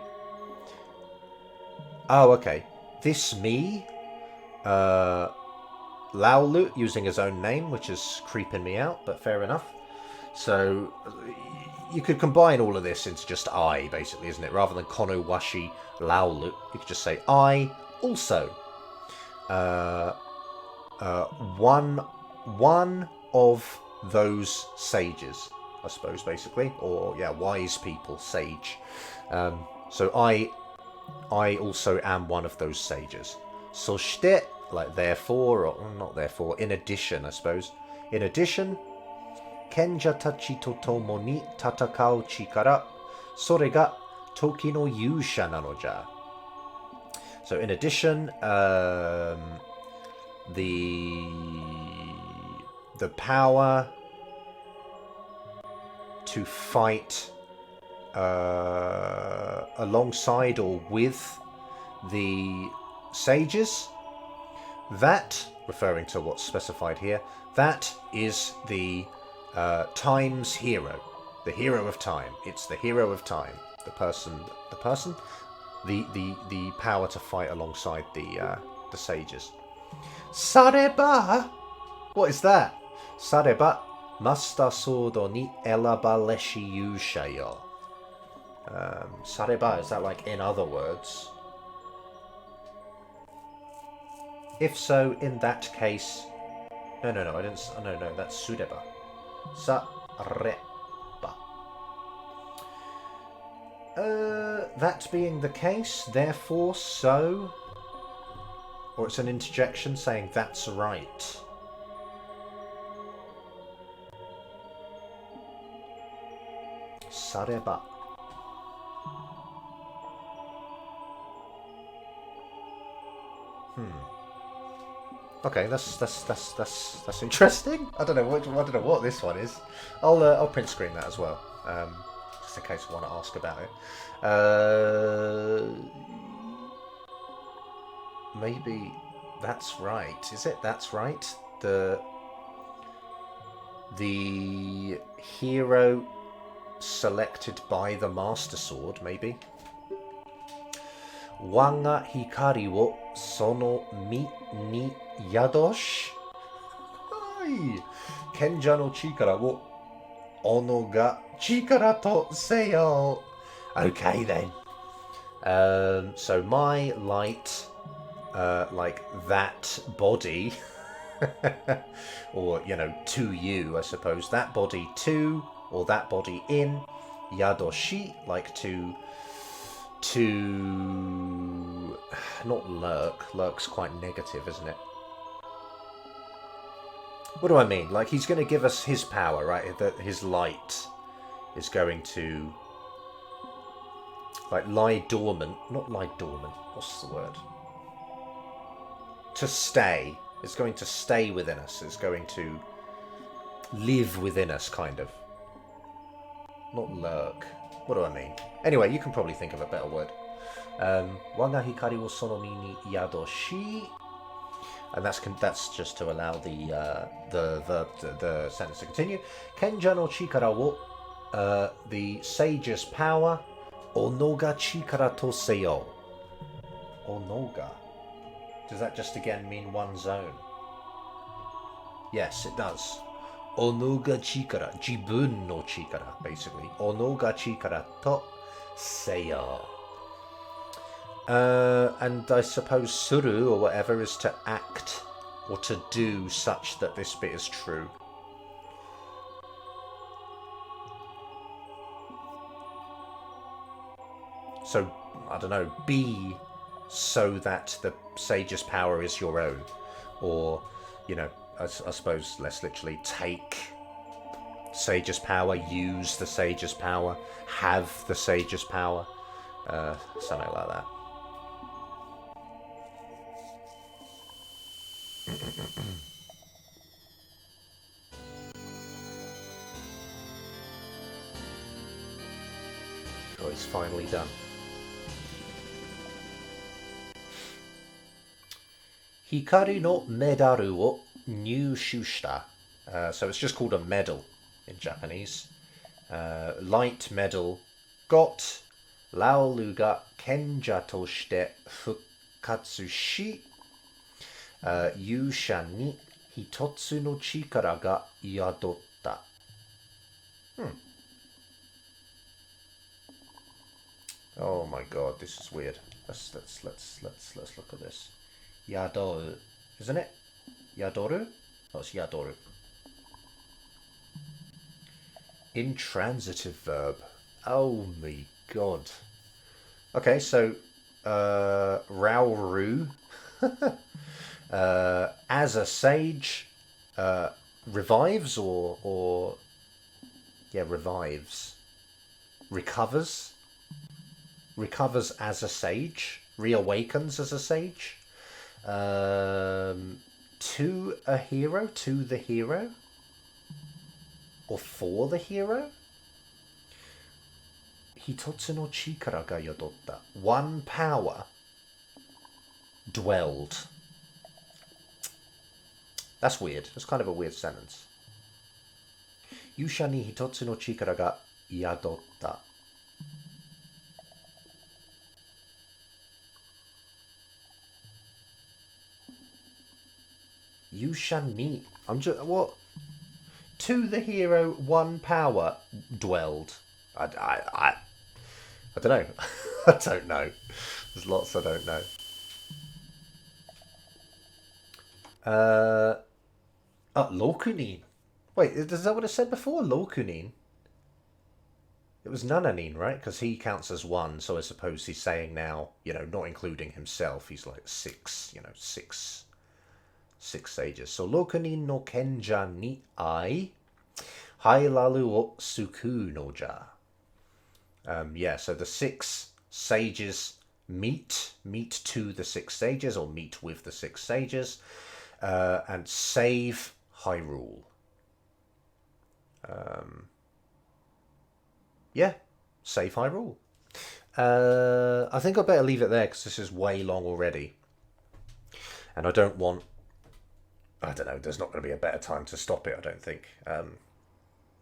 Oh, okay. This me, Laulu, using his own name, which is creeping me out, but fair enough. So, you could combine all of this into just I, basically, isn't it? Rather than Kono washi Laulu, you could just say I also. One of those sages, I suppose, basically, or yeah, wise people, sage. So I also am one of those sages. Soshite, like therefore, or not therefore, in addition, I suppose. In addition, Kenja tachi to tomo ni tatakau chikara, sore ga toki no yusha nano ja. So in addition, the power to fight alongside or with the sages, that, referring to what's specified here, that is the time's hero, the hero of time. It's the hero of time, the power to fight alongside the sages. Sareba, what is that? Sareba Master Sodo ni elabaleshi yushayo. Sareba, is that like in other words? If so, in that case, no, I didn't. No, that's sureba. Sareba. That being the case, therefore, so, or it's an interjection saying that's right. Sareba. Okay, that's interesting. I don't know what this one is. I'll print screen that as well, just in case I want to ask about it. Maybe that's right. Is it? That's right. The hero selected by the Master Sword, maybe. Wanga hikari wo sono mi ni yadoshi. Kenja no chikara wo ono ga chikara to seyo. Okay then. So my light, like that body, or to you, I suppose, that body to, or that body in, yadoshi, like to not lurk. Lurk's quite negative, isn't it? What do I mean? Like, he's going to give us his power, right? That his light is going to, like, lie dormant. Not lie dormant. What's the word? To stay. It's going to stay within us. It's going to live within us, kind of. Not lurk. What do I mean? Anyway, you can probably think of a better word. Wanga hikari wo sono mi ni yadoshi. And that's just to allow the sentence to continue. Kenja no chikara wo, the sage's power. Onoga chikara toseyo. Onoga. Does that just again mean one's own? Yes, it does. Onoga chikara, jibun no chikara, basically. Onoga chikara to seyo. And I suppose suru or whatever is to act or to do such that this bit is true. So, I don't know, be so that the sage's power is your own. Or, you know, I suppose less literally, take sage's power, use the sage's power, have the sage's power. Something like that. Oh, it's finally done. Hikari no medaru wo nyūshū shita. So it's just called a medal in Japanese. Light medal got. Laolu ga kenja to shite fukkatsu shi. Yūsha ni hitotsu no chikara ga yadotta. Oh my god, this is weird. Let's look at this. Yadoru, isn't it? Yadoru? Oh, it's yadoru. Intransitive verb. Oh my god. Okay, so Rauru as a sage revives or revives. Recovers as a sage, reawakens as a sage. To a hero, to the hero, or for the hero. Hitotsu no chikara ga yadotta. One power dwelled. That's weird. That's kind of a weird sentence. Yūsha ni hitotsu no chikara ga yadotta. Yūsha ni. I'm just what? To the hero, one power dwelled. I don't know. I don't know. There's lots I don't know. Lokunin. Wait, is that what it said before? Lokunin. It was Nananin, right? Because he counts as one, so I suppose he's saying now, not including himself, he's like six, six sages. So Lokunin no kenja ni ai, hailalu o suku no ja. So the six sages meet to the six sages, or meet with the six sages, and save Hyrule. Save Hyrule. I think I better leave it there because this is way long already. And I don't know, there's not going to be a better time to stop it, I don't think.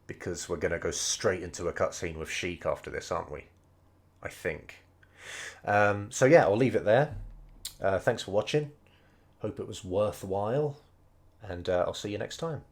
Because we're going to go straight into a cutscene with Sheik after this, aren't we? I think. I'll leave it there. Thanks for watching. Hope it was worthwhile. And I'll see you next time.